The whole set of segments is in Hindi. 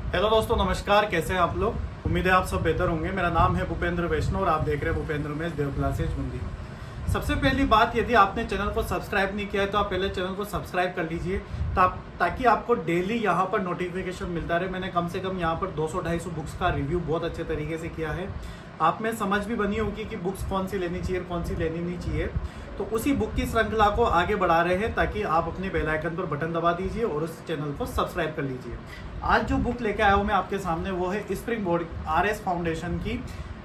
हेलो दोस्तों, नमस्कार। कैसे हैं आप लोग? उम्मीद है आप सब बेहतर होंगे। मेरा नाम है भूपेंद्र वैष्णव और आप देख रहे हैं भूपेंद्र उमेश देव क्लासेज बूंदी। सबसे पहली बात, यदि आपने चैनल को सब्सक्राइब नहीं किया है तो आप पहले चैनल को सब्सक्राइब कर लीजिए ताकि आपको डेली यहाँ पर नोटिफिकेशन मिलता रहे। मैंने कम से कम यहाँ पर 200-250 बुक्स का रिव्यू बहुत अच्छे तरीके से किया है। आप में समझ भी बनी होगी कि बुक्स कौन सी लेनी चाहिए, कौन सी लेनी नहीं चाहिए। तो उसी बुक की श्रृंखला को आगे बढ़ा रहे हैं ताकि आप अपने बेल आइकन पर बटन दबा दीजिए और उस चैनल को सब्सक्राइब कर लीजिए। आज जो बुक लेकर आया हूँ मैं आपके सामने, वो है स्प्रिंग बोर्ड RS फाउंडेशन की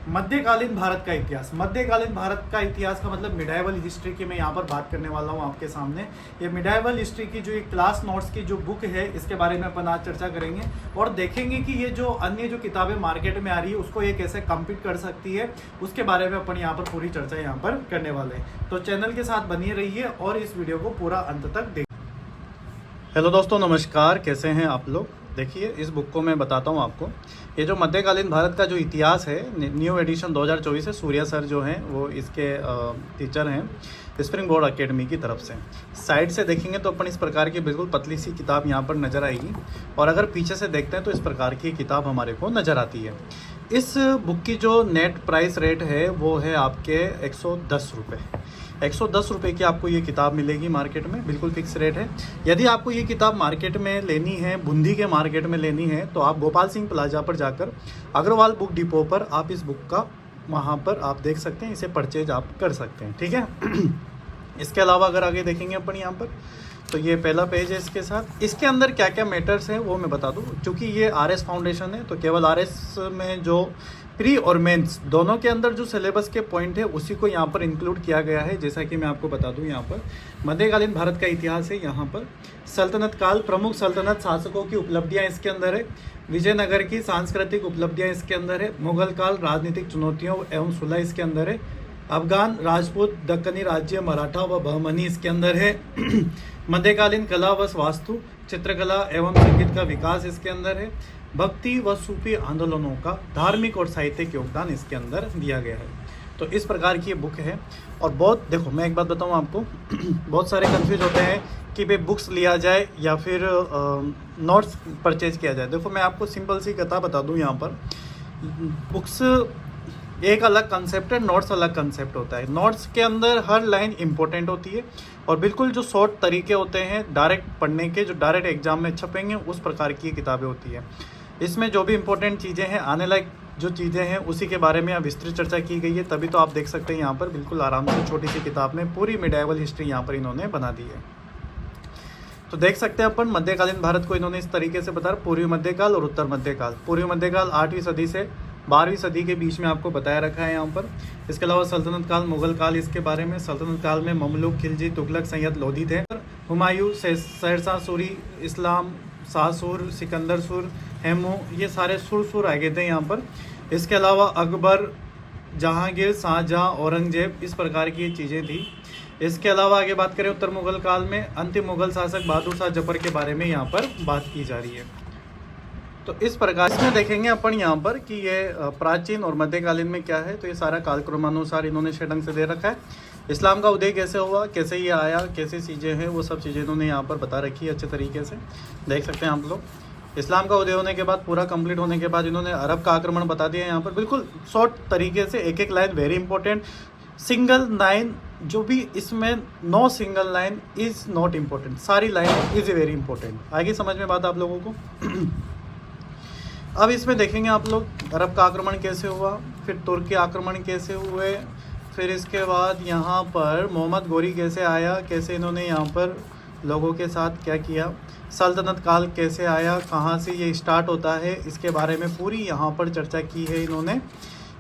मध्यकालीन भारत का इतिहास। मध्यकालीन भारत का इतिहास का मतलब मिडाइवल हिस्ट्री की मैं यहाँ पर बात करने वाला हूँ आपके सामने। ये मिडाइवल हिस्ट्री की जो ये क्लास नोट्स की जो बुक है, इसके बारे में अपन आज चर्चा करेंगे और देखेंगे कि ये जो अन्य जो किताबें मार्केट में आ रही है उसको ये कैसे कम्पीट कर सकती है, उसके बारे में अपन यहाँ पर पूरी चर्चा यहाँ पर करने वाले हैं। तो चैनल के साथ बनी रहिए और इस वीडियो को पूरा अंत तक देखिए। हेलो दोस्तों, नमस्कार। कैसे हैं आप लोग? देखिए, इस बुक को मैं बताता हूँ आपको। ये जो मध्यकालीन भारत का जो इतिहास है, न्यू एडिशन 2024 है। सूर्या सर जो हैं वो इसके टीचर हैं स्प्रिंग बोर्ड एकेडमी की तरफ से। साइड से देखेंगे तो अपन इस प्रकार की बिल्कुल पतली सी किताब यहाँ पर नज़र आएगी और अगर पीछे से देखते हैं तो इस प्रकार की किताब हमारे को नज़र आती है। इस बुक की जो नेट प्राइस रेट है वो है आपके 110 रुपये। 110 रुपये की आपको ये किताब मिलेगी मार्केट में, बिल्कुल फिक्स रेट है। यदि आपको ये किताब मार्केट में लेनी है, बूंदी के मार्केट में लेनी है, तो आप गोपाल सिंह प्लाजा पर जाकर अग्रवाल बुक डिपो पर आप इस बुक का वहाँ पर आप देख सकते हैं, इसे परचेज आप कर सकते हैं। ठीक है। इसके अलावा अगर आगे देखेंगे अपन यहाँ पर, तो ये पहला पेज है। इसके साथ इसके अंदर क्या क्या मैटर्स हैं वो मैं बता दूं। क्योंकि ये RS फाउंडेशन है तो केवल RS में जो प्री और मेंस दोनों के अंदर जो सिलेबस के पॉइंट है उसी को यहाँ पर इंक्लूड किया गया है। जैसा कि मैं आपको बता दूं, यहाँ पर मध्यकालीन भारत का इतिहास है। यहाँ पर सल्तनत काल, प्रमुख सल्तनत शासकों की उपलब्धियाँ इसके अंदर है। विजयनगर की सांस्कृतिक उपलब्धियाँ इसके अंदर है। मुगल काल, राजनीतिक चुनौतियों एवं सुलह इसके अंदर है। अफगान, राजपूत, दक्कनी राज्य, मराठा व बहमनी इसके अंदर है। मध्यकालीन कला व वास्तु, चित्रकला एवं संगीत का विकास इसके अंदर है। भक्ति व सूफी आंदोलनों का धार्मिक और साहित्यिक योगदान इसके अंदर दिया गया है। तो इस प्रकार की ये बुक है। और बहुत देखो, मैं एक बात बताऊँ आपको, बहुत सारे कंफ्यूज होते हैं कि भाई बुक्स लिया जाए या फिर नोट्स परचेज किया जाए। देखो, मैं आपको सिंपल सी कथा बता दूँ। यहाँ पर बुक्स एक अलग कंसेप्ट है, नोट्स अलग कंसेप्ट होता है। नोट्स के अंदर हर लाइन इंपॉर्टेंट होती है और बिल्कुल जो शॉर्ट तरीके होते हैं डायरेक्ट पढ़ने के, जो डायरेक्ट एग्जाम में छपेंगे, उस प्रकार की किताबें होती है। इसमें जो भी इंपॉर्टेंट चीज़ें हैं, आने लायक जो चीज़ें हैं, उसी के बारे में यहाँ विस्तृत चर्चा की गई है। तभी तो आप देख सकते हैं यहाँ पर बिल्कुल आराम से छोटी सी किताब में पूरी मिडाइवल हिस्ट्री यहाँ पर इन्होंने बना दी है। तो देख सकते हैं अपन, मध्यकालीन भारत को इन्होंने इस तरीके से बताया, पूर्वी मध्यकाल और उत्तर मध्यकाल। पूर्वी मध्यकाल 8वीं सदी से 12वीं सदी के बीच में आपको बताया रखा है यहाँ पर। इसके अलावा सल्तनत काल, मुगल काल, इसके बारे में सल्तनत काल में ममलूक, खिलजी, तुगलक, सैयद, लोधी थे। हुमायूं, शेरशाह सूरी, इस्लाम, शाहसूर, सिकंदर सूर, हेमू, ये सारे सुर आ गए थे यहाँ पर। इसके अलावा अकबर, जहांगीर, शाहजहाँ, औरंगजेब, इस प्रकार की चीज़ें थी। इसके अलावा आगे बात करें उत्तर मुगल काल में अंतिम मुगल शासक बहादुर शाह जफर के बारे में यहाँ पर बात की जा रही है। तो इस प्रकार से देखेंगे अपन यहाँ पर कि ये प्राचीन और मध्यकालीन में क्या है। तो ये सारा कालक्रमानुसार इन्होंने ढंग से दे रखा है। इस्लाम का उदय कैसे हुआ, कैसे ये आया, कैसी चीज़ें हैं, वो सब चीज़ें इन्होंने यहाँ पर बता रखी है अच्छे तरीके से। देख सकते हैं आप लोग। इस्लाम का उदय होने के बाद, पूरा कंप्लीट होने के बाद, इन्होंने अरब का आक्रमण बता दिया यहाँ पर बिल्कुल शॉर्ट तरीके से। एक एक line very important, single line जो भी इसमें, no single line is not important, सारी लाइन इज़ वेरी इंपॉर्टेंट। आगे समझ में बात आप लोगों को। अब इसमें देखेंगे आप लोग अरब का आक्रमण कैसे हुआ, फिर तुर्क के आक्रमण कैसे हुए, फिर इसके बाद यहाँ पर मोहम्मद गोरी कैसे आया, कैसे इन्होंने यहाँ पर लोगों के साथ क्या किया, सल्तनत काल कैसे आया, कहाँ से ये स्टार्ट होता है, इसके बारे में पूरी यहाँ पर चर्चा की है इन्होंने।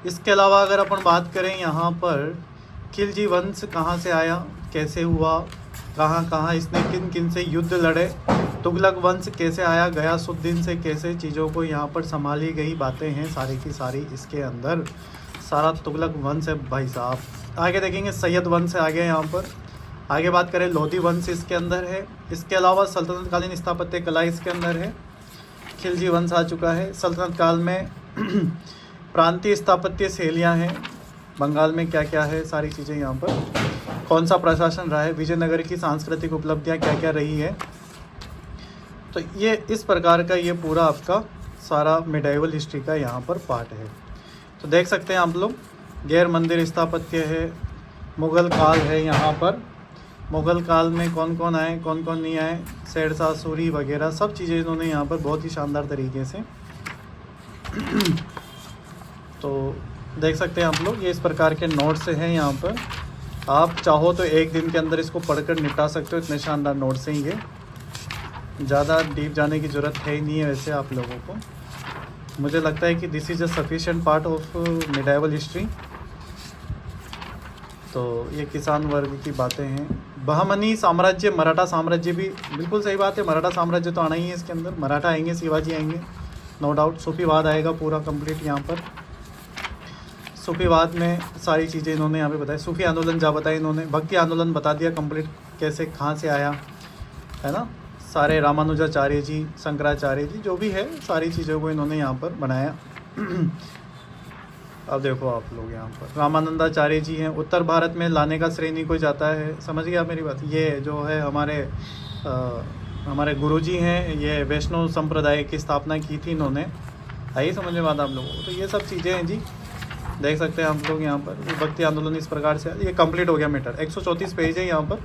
इसके अलावा अगर अपन बात करें यहाँ पर खिलजी वंश कहाँ से आया, कैसे हुआ, कहाँ कहाँ इसने किन किन से युद्ध लड़े, तुगलक वंश कैसे आया, गयासुद्दीन से कैसे चीज़ों को यहाँ पर संभाली गई, बातें हैं सारी की सारी इसके अंदर। सारा तुगलक वंश है भाई साहब। आगे देखेंगे सैयद वंश आ गया यहाँ पर। आगे बात करें लोधी वंश इसके अंदर है। इसके अलावा सल्तनत कालीन स्थापत्य कला इसके अंदर है। खिलजी वंश आ चुका है। सल्तनत काल में प्रांतीय स्थापत्य शैलियाँ हैं। बंगाल में क्या क्या है, सारी चीज़ें यहाँ पर। कौन सा प्रशासन रहा है, विजयनगर की सांस्कृतिक उपलब्धियाँ क्या क्या रही है। तो ये इस प्रकार का ये पूरा आपका सारा मिडाइवल हिस्ट्री का यहाँ पर पार्ट है। तो देख सकते हैं आप लोग, गैर मंदिर स्थापत्य है, मुग़ल काल है। यहाँ पर मुग़ल काल में कौन कौन आए, कौन कौन नहीं आए, शेरशाह सूरी वगैरह सब चीज़ें इन्होंने यहाँ पर बहुत ही शानदार तरीके से तो देख सकते हैं आप लोग, ये इस प्रकार के नोट्स हैं यहाँ पर। आप चाहो तो एक दिन के अंदर इसको पढ़कर निपटा सकते हो, इतने शानदार नोट्स हैं ये। ज़्यादा डीप जाने की ज़रूरत है ही नहीं है वैसे आप लोगों को। मुझे लगता है कि this is a sufficient part of medieval history. तो ये किसान वर्ग की बातें हैं। बहमनी साम्राज्य, मराठा साम्राज्य भी बिल्कुल सही बात है। मराठा साम्राज्य तो आना ही है इसके अंदर। मराठा आएंगे, शिवाजी आएंगे, नो डाउट। सूफीवाद आएगा पूरा कंप्लीट यहाँ पर। सूफीवाद में सारी चीज़ें इन्होंने यहाँ पे बताई। सूफी आंदोलन जा बताया इन्होंने, भक्ति आंदोलन बता दिया कंप्लीट कैसे कहाँ से आया, है ना। सारे रामानुजाचार्य जी, शंकराचार्य जी, जो भी है सारी चीज़ों को इन्होंने यहाँ पर बनाया। अब देखो आप लोग यहाँ पर रामानंदाचार्य जी हैं। उत्तर भारत में लाने का श्रेय नहीं कोई जाता है, समझ गया आप मेरी बात। ये जो है हमारे गुरुजी हैं, ये वैष्णव संप्रदाय की स्थापना की थी इन्होंने। आई समझ में बात आप लोगों को। तो ये सब चीज़ें हैं जी, देख सकते हैं आप लोग यहाँ पर। भक्ति आंदोलन इस प्रकार से ये कंप्लीट हो गया मैटर। 134 पेज है यहाँ पर,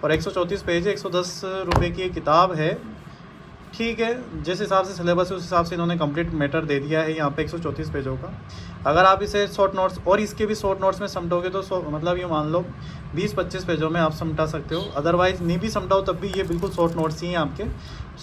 और 134 पेज है, 110 रुपये की किताब है। ठीक है, जिस हिसाब से सिलेबस है उस हिसाब से इन्होंने कंप्लीट मैटर दे दिया है यहाँ पे 134 पेजों का। अगर आप इसे शॉर्ट नोट्स और इसके भी शॉर्ट नोट्स में समझोगे तो मतलब ये मान लो 20-25 पेजों में आप समझा सकते हो। अदरवाइज़ नहीं भी समझाओ तब भी ये बिल्कुल शॉर्ट नोट्स ही हैं आपके।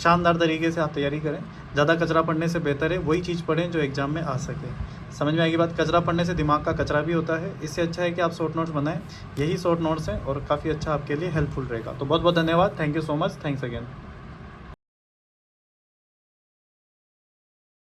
शानदार तरीके से आप तैयारी करें। ज़्यादा कचरा पढ़ने से बेहतर है वही चीज़ पढ़ें जो एग्जाम में आ सके। समझ में आएगी बात। कचरा पढ़ने से दिमाग का कचरा भी होता है। इससे अच्छा है कि आप शॉर्ट नोट्स बनाएं। यही शॉर्ट नोट्स हैं और काफ़ी अच्छा आपके लिए हेल्पफुल रहेगा। तो बहुत बहुत धन्यवाद। Thank you so much. Thanks again.